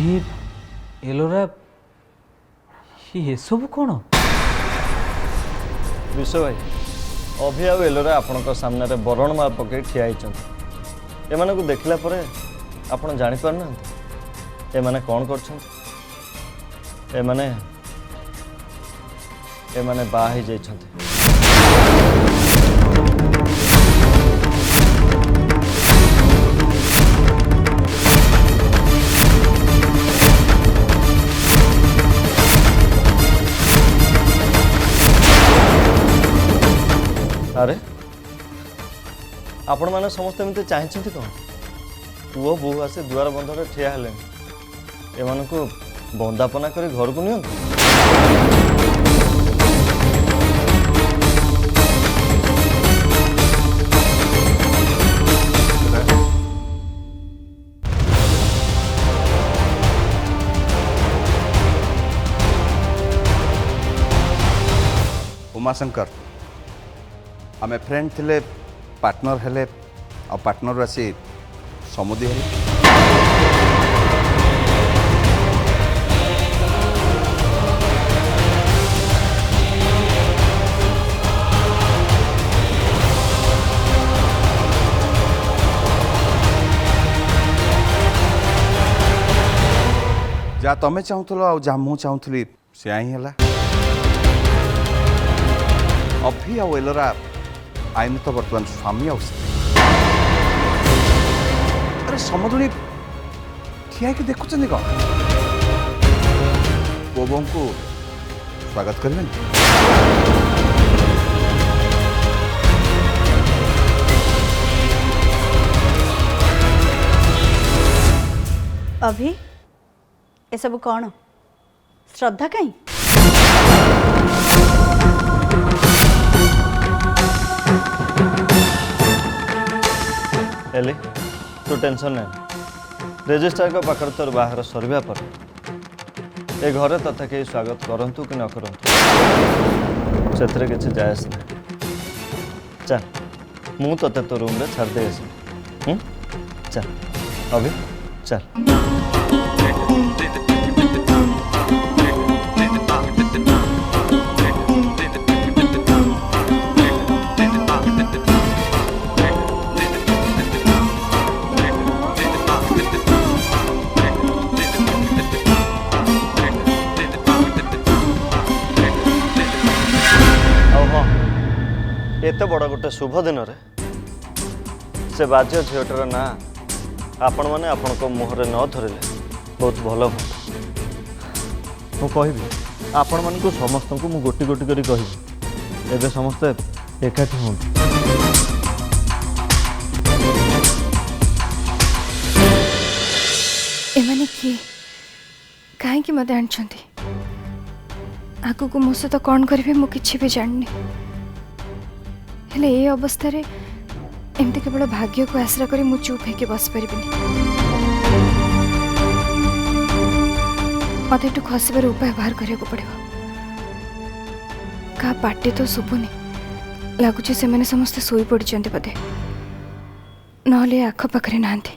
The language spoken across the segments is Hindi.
अभी एलोरा ये सब कौन विश्व भाई अभी आउ एलोरा आपण सामने बरण माल पकई ठिया एमान को देखला परे आपण जानी पारना एमाने कौन कर एमाने बाहा जाइछन्ते। अरे आपण मैंने समस्त एमती चाहते कौन पुओ बोह आसे दुआर बंधर ठिया हेले एमान को बंदापना कर घर को नि उमाशंकर आमे फ्रेंड थिले पार्टनर हेले आ पार्टनर आसी समुदी हेले जा तमें चाहूल आ जा मु चाहूली से ही है अभी आ एलोरा आईन तो बर्तमान स्वामी आ अरे समदुणी ठिया कि देखुं कौन बोबों को स्वागत करें अभी ये सब कौन श्रद्धा कहीं एले तू टेंशन ना रेजिस्ट्रार का पाखर तोर बाहर सरवा पर ए घरे तथा कहीं स्वागत करंतु कि न करंतु से किसी जायस ना चल मु ते तो रूम रे छाड़ दे चल अभी चल एत बड़ गोटे शुभ दिन रे से बाज्य झीटर ना आपण मैंने आपण को मुहरे न धरले बहुत भल हम कहि आपण मान को समस्त को मु गोटी गोटी करी कहि एबे समस्ते एकाठी हों एमाने किए कहीं मत आनी आगु को मो सहित कौन करेंगे मु किसी भी जाननी हेले ए अवस्था रे एमती केवल भाग्य को आश्रा करी मु चुप है बस पारि मत एटू खसबार उपाय बाहर करने को पड़ो क्या पार्टी तो शुभुनी लगुच से मैंने समस्ते शोई पड़ी बोधे ना आखपाखे नहांती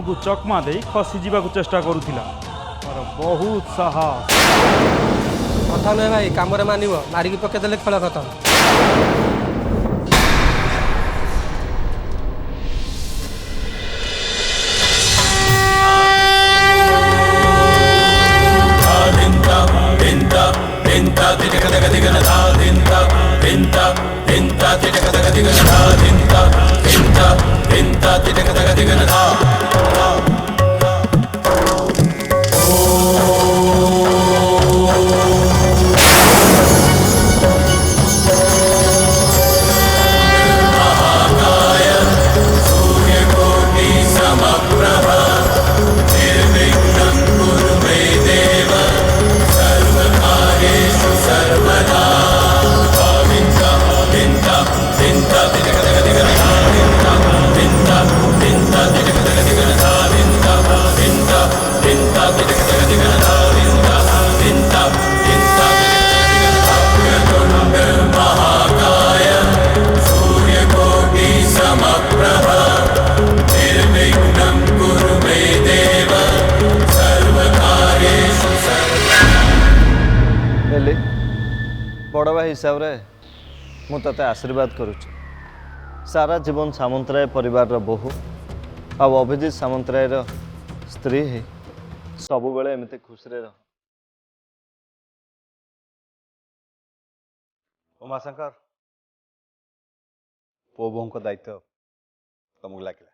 को चकमा दे खसी जीवा को चेष्टा करुथिला और बहुत साहस। कथा नुहे भाई कम मानव मारिकी पकेदेले खेल खत्म। बड़ भाई हिसाब रे मु तते आशीर्वाद करुच्ची सारा जीवन सामंतराय परिवार बोहू आ अभिजीत सामंतराय स्त्री है सब बेले एमती खुशी रह। उमाशंकर पुओ बोह को दायित्व तुमको लगे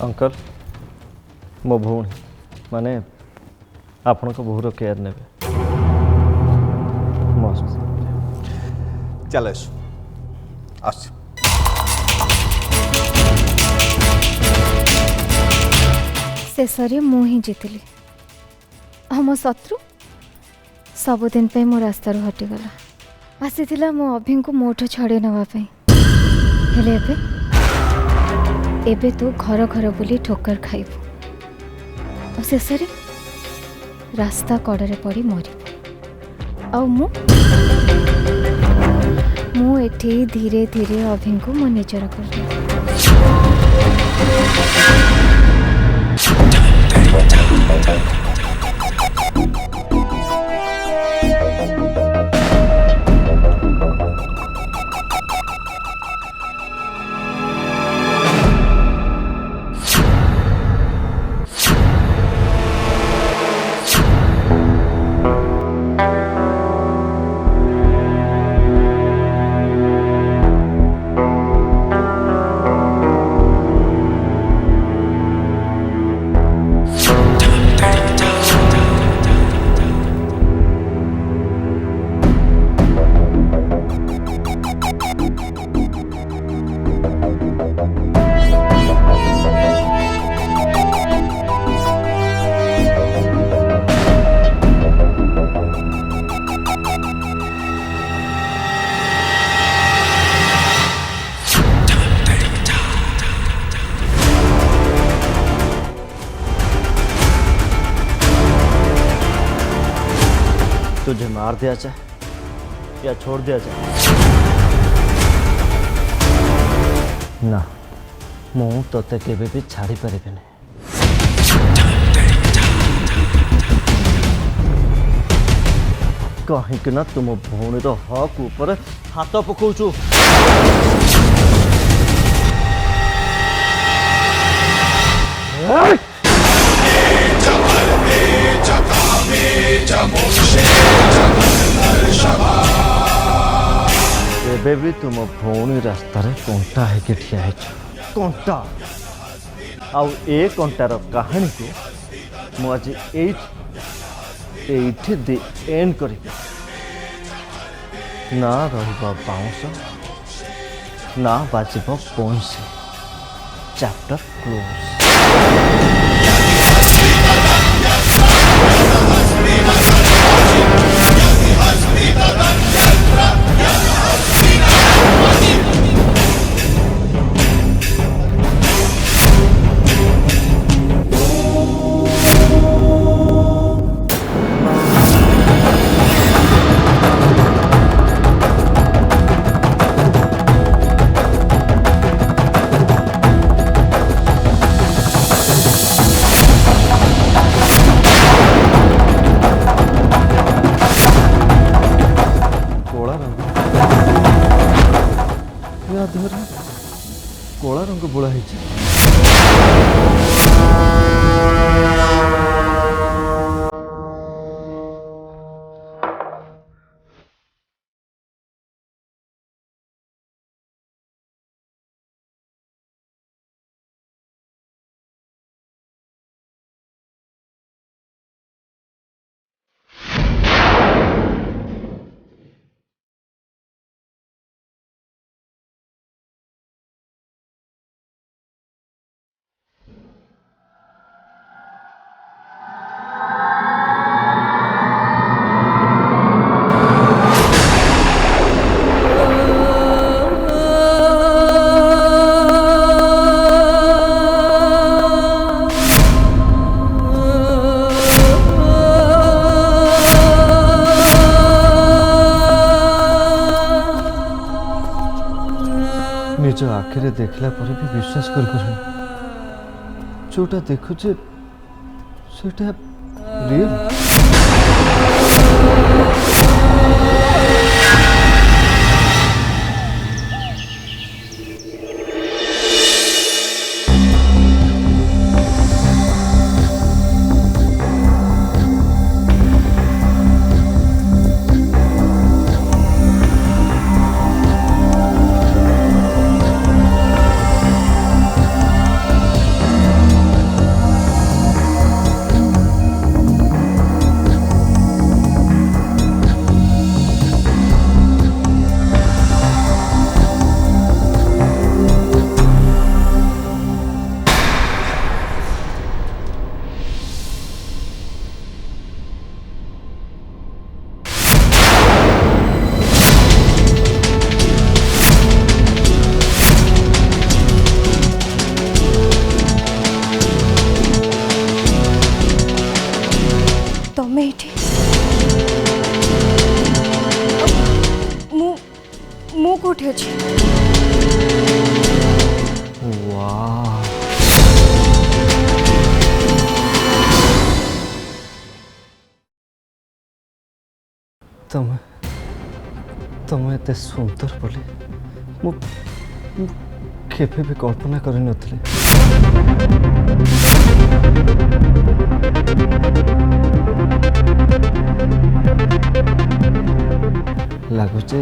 अंकल मो भौणी माने आपण को बहुर केयर ने चल आस शेष मु ही जीतली मो शत्रु सबुदिन पे मो रास्तार हटिगला आसीथिला मो अभी को मोठो छड़े नवाई हेले एबे तू घर घर बुली ठोकर खाइबू और शेष रास्ता कड़े पड़ी मरबू आ मु एठी धीरे धीरे अभी को मो निजर कर तुझे मार दिया जाए या छोड़ दिया जाए ना मु तोते केबे भी छाड़ी पारिबे नहीं। कहीं ना तुम भौणी हक ऊपर हाथ पकाउछु। एबे भी तुम भौणी रास्तार कंटा है ठिया कंटा आउ ए कंटार कहानी को मुझे एठी दे एंड कर ना रहिबा बाउंस ना बाजिब बंसी चैप्टर क्लोज। କଳା ରଙ୍ଗ ବୋଳା ହେଇଛି। निज आखिरे देखला पर भी विश्वास कर जोटा देखुचे सेटा रियल। तमें ये मु कोठी अछि वाह तमें तमें एते सुंदर बोली मु केबे भी कल्पना कर नथिले। लगुचे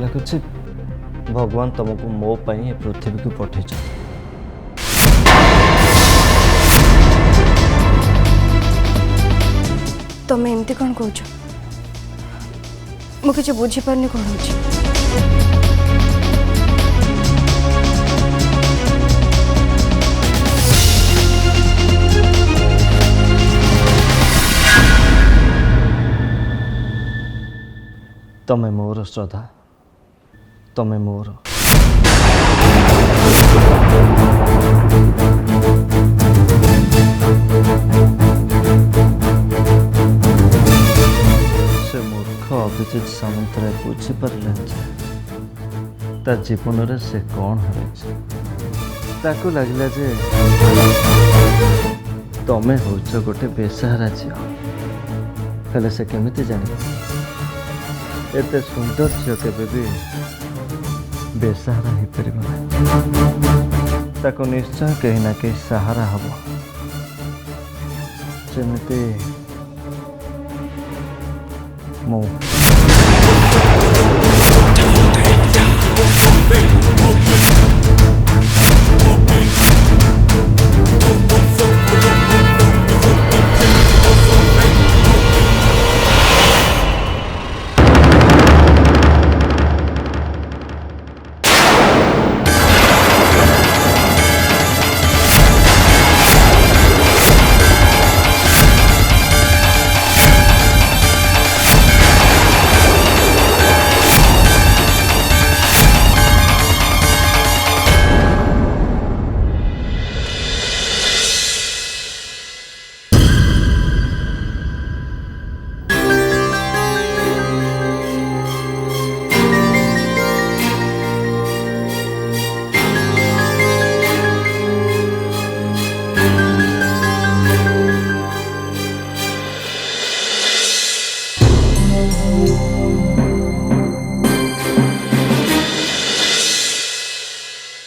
लगुचे भगवान तुमको मो पाई पृथ्वी को पठे। तमें एमती कौन कौन मुझे बुझीपारनी कौन हो। तमें मोर श्रद्धा तमें मोर से मूर्ख अभिजित सामंतराय बुझीपारे ता जीवन रे से कौन हर लगला जे तमें होच गोटे बेसहारा झील हेले से केमिति जानी एते सुंदर झील केबे भी बेसहारा हो पार निश्चय कहीं ना कहीं सहारा हम जमती मु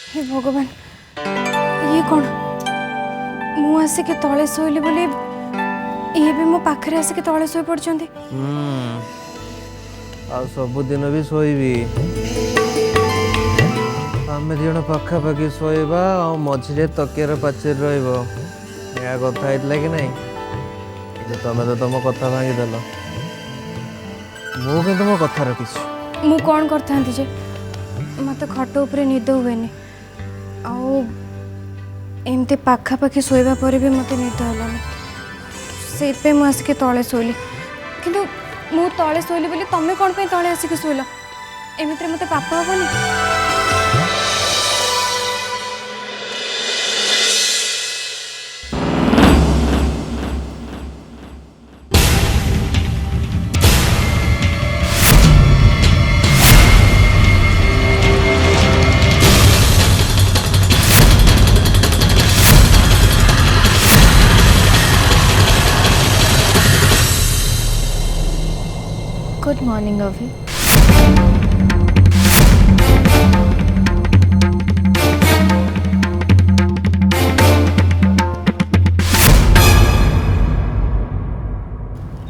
हे भगवान ये कौन मु आसिक तले शोली बोली ये भी मो पाखरे आसिक तले शोई पड़छंती आ सबुदिन भी शोबी आम दिजण पाखापाखि शोबा आ मझे तकियार पाचेर रहा कथा है कि नहीं तुम तो तुम कथा भांगीदेल मु तुम कथा रखी मु कौन करता जे मत खट उपरे निद हुएनि आमती पाखापाखि शोवा पर भी मत निद हलानी से मुझे आसिक तले शोली किंतु मु तले शोली बोली तमें कौन पे तले आसिक शोल एमती मत पाप हेनी गुड मॉर्निंग अभी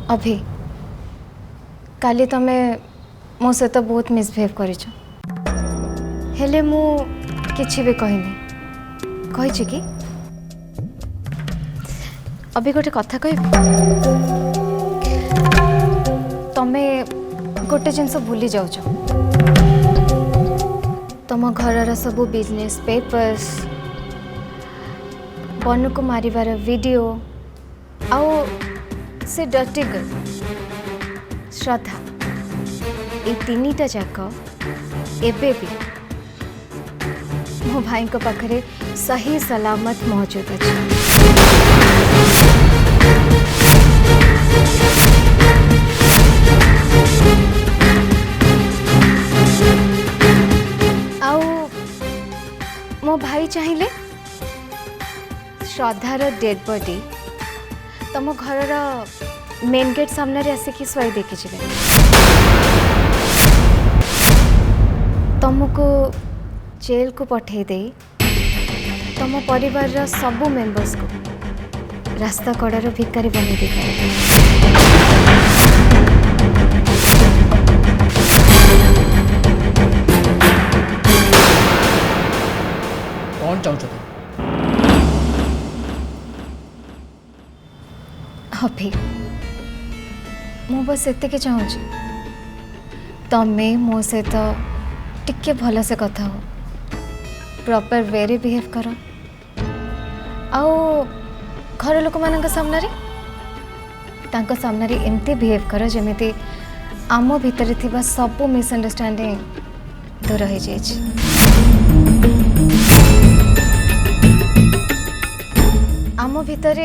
अभी काली तमे मो सहित बहुत मिसबिहेव करिछ हेले मु किछि भी कहनी कहिछि कि अभी गोटे कथा कहि तमे गोटे जिनस भूली जाऊँ तुम घर सब बिजनेस पेपर्स बन को मारिबार वीडियो आउ से डर्टी गर्ल श्रद्धा ये तीनटा जाक एबे भी मो भाई को पाखरे सही सलामत मौजूद अच्छे मो भाई चाहिए श्रद्धार डेड बॉडी तुम घर मेन गेट सामने आसिक शोई देखी तुमको जेल को पठे दे तुम परिवार सबू मेंबर्स को रास्ता कड़ार भिकारी बनी देखा कौन चाहूँ अभी मु बस एतिक चाहूँ तमें मो सहित टिके भल से कथा हो प्रॉपर वे रे बिहेव कर आओ घर लोक मान सामने तांको सामने एमती बिहेव कर जमीती आम भितर थिबा सबु मिसअंडरस्टैंडिंग दूर हो जाए आम भितर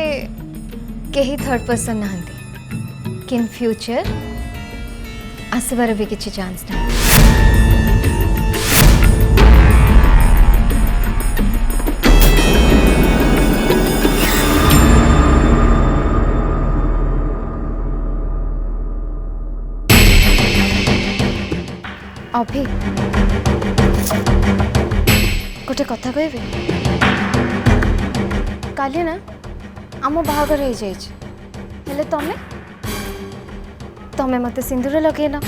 कहीं थर्ड पर्सन नहांती किन फ्यूचर आसबार भी किसी चांस नहीं अभी गोटे कथा कहबे काली ना आम बाहागर हो जाइए तमें तमें मत सिंदूर लगेन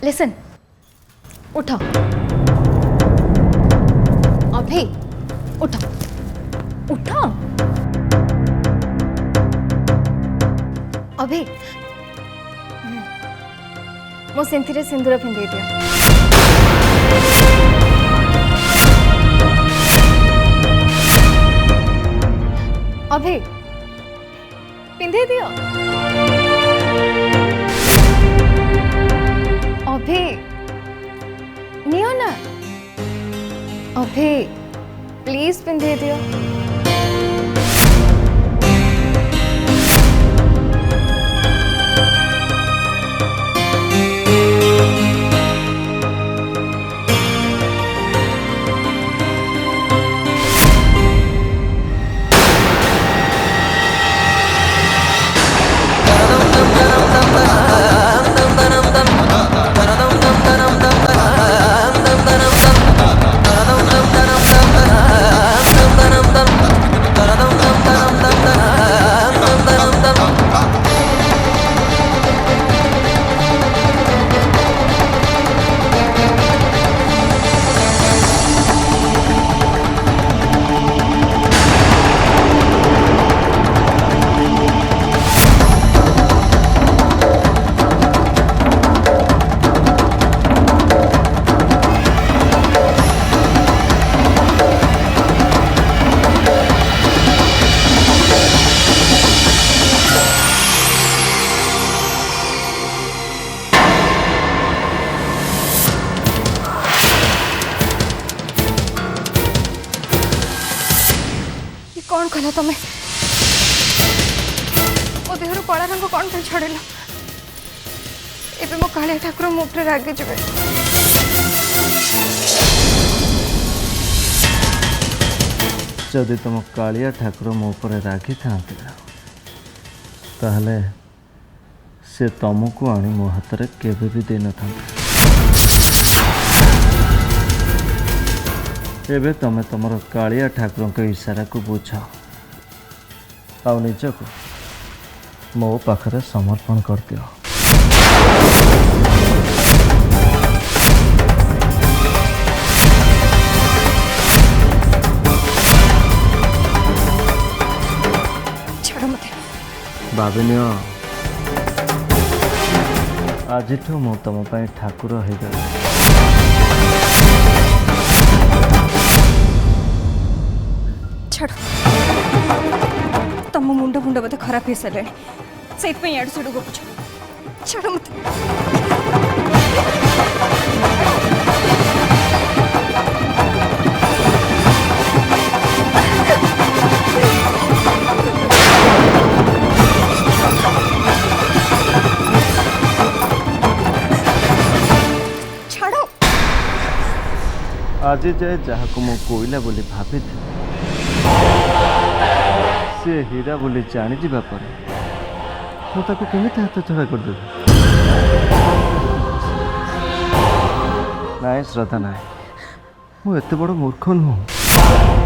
लिसन उठ अभी उठ उठ अभी मो सिंथी सिंदूर पिंधे दियो अभी पिंधे दियो अभी नियो ना अभी प्लीज पिंधे दियो कौन कल तुम मो देहर कला रंग कौन पे छड़ेल एबे मो कालिया ठाकुर मो ऊपर रागे जबे जदि तुम कालिया ठाकुर मो पर रागी था ताहले से तुमको आनी मो हाथ में केवे भी दे न था। एबे तमे तुमर कालिया ठाकुर के इशारा को बुझाओ आ निजको मो पाखरे समर्पण कर दियो। छाड़ मते भाविनियो आज मु तुम ठाकुर हो गला। छाड़ तुम मुंड मुंड बोधे खराब हो सारे से इड सिड गपुच छाड़ मत छाड़ो आज जाए जहाँ को मु कोईला बोली भाभी से हीरा बोली जानी जीवा पर मुझे केମିତି हाथ छड़ा करदेवी नाई श्रद्धा नाई मु एत बड़ मूर्ख नुह।